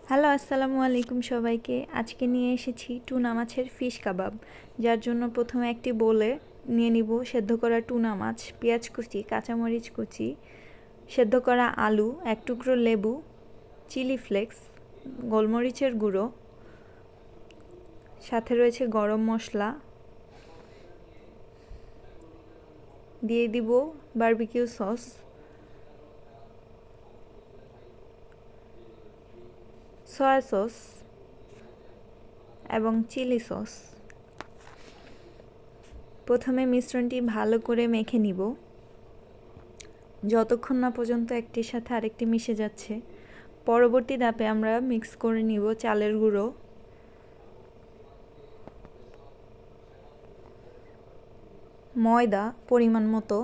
Hello, আসসালামু আলাইকুম সবাইকে। আজকে নিয়ে এসেছি টুনা মাছের ফিশ কাবাব। যার জন্য প্রথমে একটি বোলে নিয়ে নিব সেদ্ধ করা টুনা মাছ, পেঁয়াজ কুচি, কাঁচামরিচ কুচি, সেদ্ধ করা আলু, এক টুকরো লেবু, চিলি ফ্লেক্স, গোলমরিচের গুঁড়ো, সাথে রয়েছে গরম মশলা, দিয়ে দিব বারবিকিউ সস, সয়া সস এবং চিলি সস। প্রথমে মিশ্রণটি ভালো করে মেখে নিব যতক্ষণ না পর্যন্ত একটির সাথে আরেকটি মিশে যাচ্ছে। পরবর্তী ধাপে আমরা মিক্স করে নিব চালের গুঁড়ো, ময়দা পরিমাণ মতো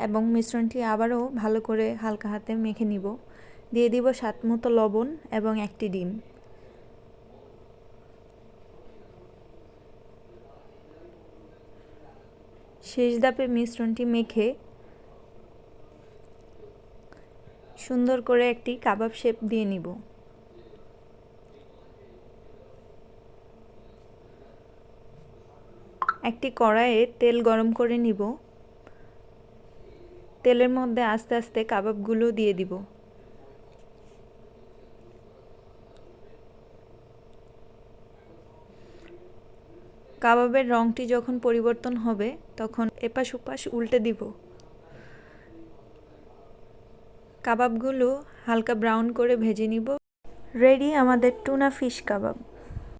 এবং মিশ্রণটি আবারও ভালো করে হালকা হাতে মেখে নিব। দিয়ে দিব স্বাদ মতো লবণ এবং একটি ডিম। শেষ ধাপে মিশ্রণটি মেখে সুন্দর করে একটি কাবাব শেপ দিয়ে নিব। একটি কড়াইয়ে তেল গরম করে নিব। তেলের মধ্যে আস্তে আস্তে কাবাবগুলো দিয়ে দিব। কাবাবের রঙটি যখন পরিবর্তন হবে তখন এপাশ ওপাশ উল্টে দিব। কাবাবগুলো হালকা ব্রাউন করে ভেজে নিব। রেডি আমাদের টুনা ফিশ কাবাব।